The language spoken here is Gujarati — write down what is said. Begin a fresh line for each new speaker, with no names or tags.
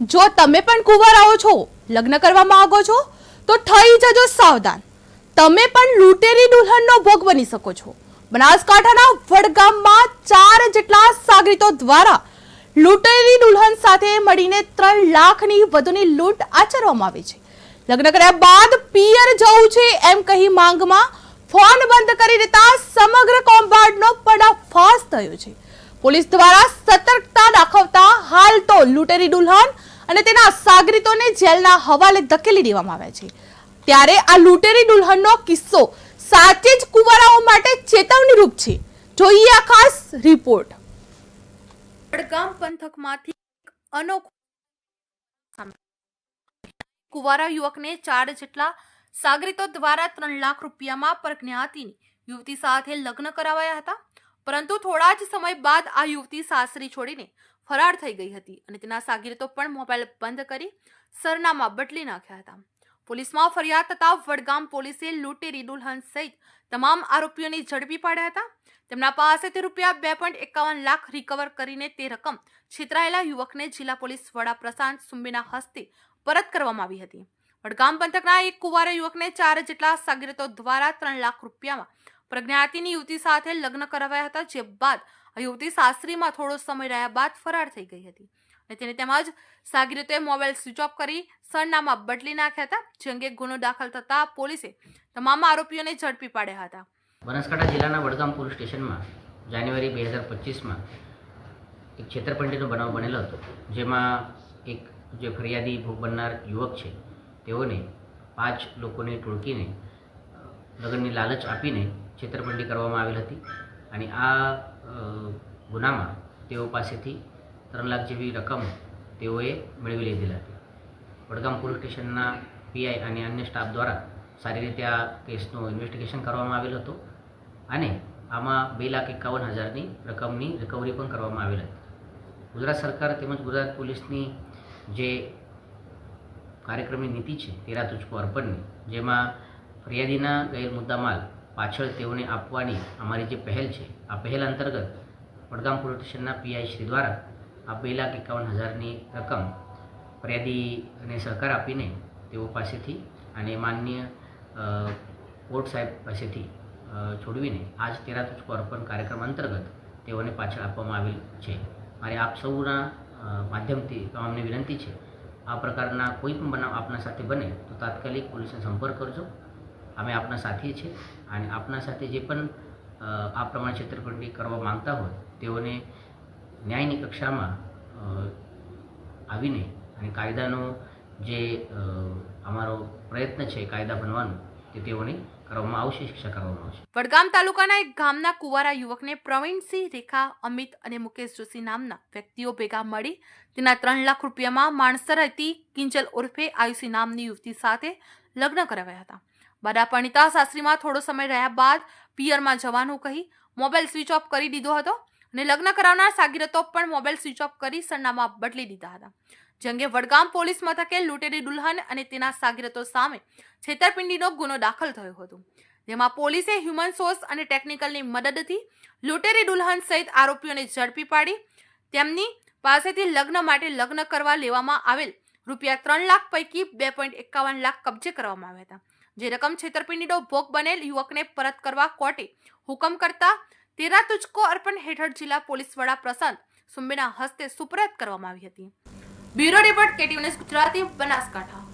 જો તમે પણ કુંવારાઓ છો, લગ્ન કરવા માંગો છો તો થઈ જજો સાવધાન, તમે પણ લૂંટેરી દુલ્હનનો ભોગ બની શકો છો। બનાસકાંઠાના વડગામમાં 4 જેટલા સાગરીતો દ્વારા લૂંટેરી દુલ્હન સાથે મળીને 3 લાખની વધુની લૂંટ આચરવામાં આવી છે। લગ્ન કર્યા બાદ પિયર જવું છે એમ કહી માંગમાં ફોન બંધ કરી દેતા સમગ્ર કૌભાંડનો પર્દાફાશ થયો છે। પોલીસ દ્વારા સતર્કતા દાખવતા હાલ તો લૂંટેરી દુલ્હન અને તેના સાગરીતોને જેલના હવાલે ધકેલી દેવામાં આવ્યા છે। ત્યારે આ લૂંટેરી દુલ્હનનો કિસ્સો સાચે જ કુંવારાઓ માટે ચેતવણીરૂપ છે। જોઈએ આ ખાસ રિપોર્ટ। વડગામ પંથકમાંથી અનોખો કુંવારા યુવકને 4 જેટલા સાગરીતો દ્વારા 3 લાખ રૂપિયામાં પરજ્ઞાતિની યુવતી સાથે લગ્ન કરાવાયા હતા, પરંતુ થોડા જ સમય બાદ આ યુવતી સાસરી છોડીને ફરાર થઈ ગઈ હતી અને તેના સાગરીતો પણ મોબાઈલ બંધ કરી સરનામા બદલી નાખ્યા હતા। પોલીસમાં ફરિયાદ થતા વડગામ પોલીસે લૂંટેરી દુલ્હન સહિત તમામ આરોપીઓને ઝડપી પાડ્યા હતા। તેમના પાસેથી રૂપિયા 2.51 લાખ રિકવર કરીને તે રકમ છેતરાયેલા યુવકને જિલ્લા પોલીસ વડા પ્રશાંત સુંબેના હસ્તે પરત કરવામાં આવી હતી। વડગામ પંથકના એક કુંવારા યુવકને 4 જેટલા સાગરીતો દ્વારા 3 લાખ રૂપિયામાં પ્રજ્ઞાતિની યુવતી સાથે લગ્ન કરાવ્યા હતા, જે બાદ આ યુવતી સાસરીમાં થોડો સમય રહ્યા બાદ ફરાર થઈ ગઈ હતી અને તેને તેમજ સાગરીતોએ મોબાઈલ સ્વિચ ઓફ કરી સરનામા બદલી નાખ્યા હતા, જે અંગે ગુનો દાખલ થતા પોલીસે તમામ આરોપીઓને ઝડપી પાડ્યા હતા।
બનાસકાંઠા જિલ્લાના વડગામ પોલીસ સ્ટેશનમાં જાન્યુઆરી 2025માં એક છેતરપિંડીનો બનાવ બનેલો હતો, જેમાં એક જે ફરિયાદી ભોગ બનનાર યુવક છે તેઓને 5 લોકોની ટોળકીને લગ્નની લાલચ આપીને છેતરપિંડી કરવામાં આવેલ હતી અને આ ગુનામાં તેઓ પાસેથી 3 લાખ જેવી રકમ તેઓએ મેળવી લીધેલી હતી। વડગામ પોલીસ સ્ટેશનના પીઆઈ અને અન્ય સ્ટાફ દ્વારા સારી રીતે આ કેસનું ઇન્વેસ્ટિગેશન કરવામાં આવેલ હતું અને આમાં 2,51,000ની રકમની રિકવરી પણ કરવામાં આવેલ હતી। ગુજરાત સરકાર તેમજ ગુજરાત પોલીસની જે કાર્યક્રમની નીતિ છે તેરા તુજકો અર્પણની, જેમાં ફરિયાદીના ગયેલ મુદ્દામાલ પાછળ તેઓને આપવાની અમારી જે પહેલ છે, આ પહેલ અંતર્ગત વડગામ પોલીસ સ્ટેશનના પીઆઈ શ્રી દ્વારા આ 2,51,000ની રકમ ફરિયાદીને સહકાર આપીને તેઓ પાસેથી અને માનનીય કોર્ટ સાહેબ પાસેથી છોડવીને આજ તેરા તુજકો અર્પણ કાર્યક્રમ અંતર્ગત તેઓને પાછળ આપવામાં આવેલ છે। મારે આપ સૌના માધ્યમથી તમામને વિનંતી છે, આ પ્રકારના કોઈ પણ બનાવ આપના સાથે બને તો તાત્કાલિક પોલીસનો સંપર્ક કરજો। અમે આપના સાથે છીએ અને આપના સાથે જે પણ આ પ્રમાણે છેતરપિંડી કરવા માંગતા હોય તેઓને ન્યાયની કક્ષામાં આવીને અને કાયદાનો જે અમારો પ્રયત્ન છે કાયદા બનવાનો તે તેઓને કરવામાં આવશે, શિક્ષા કરવામાં આવશે।
વડગામ તાલુકાના એક ગામના કુંવારા યુવકને પ્રવીણસિંહ, રેખા, અમિત અને મુકેશ જોશી નામના વ્યક્તિઓ ભેગા મળી તેના 3 લાખ રૂપિયામાં માણસર રહેતી કિંજલ ઉર્ફે આયુષી નામની યુવતી સાથે લગ્ન કરાવ્યા હતા। બાદા પરણિતા સાસરીમાં થોડો સમય રહ્યા બાદ પિયરમાં જવાનું કહી મોબાઈલ સ્વિચ ઓફ કરી દીધો હતો અને લગ્ન કરાવનાર સાગરીતો પણ મોબાઈલ સ્વિચ ઓફ કરી સરનામા બદલી દીધા હતા, જે અંગે વડગામ પોલીસ મથકે લૂંટેરી દુલ્હન અને તેના સાગરીતો સામે છેતરપિંડીનો ગુનો દાખલ થયો હતો, જેમાં પોલીસે હ્યુમન સોર્સ અને ટેકનિકલની મદદથી લૂંટેરી દુલ્હન સહિત આરોપીઓને ઝડપી પાડી તેમની પાસેથી લગ્ન માટે લગ્ન કરવા લેવામાં આવેલ રૂપિયા 3 લાખ પૈકી 2.51 લાખ કબજે કરવામાં આવ્યા હતા, જે રકમ છેતરપિંડીનો ભોગ બનેલ યુવકને પરત કરવા કોર્ટે હુકમ કરતા તેરા તુજકો અર્પણ હેઠળ જિલ્લા પોલીસ વડા પ્રશાંત સુંબેના હસ્તે સુપરત કરવામાં આવી હતી। Bureau report, KTV news Gujarati, Banaskantha.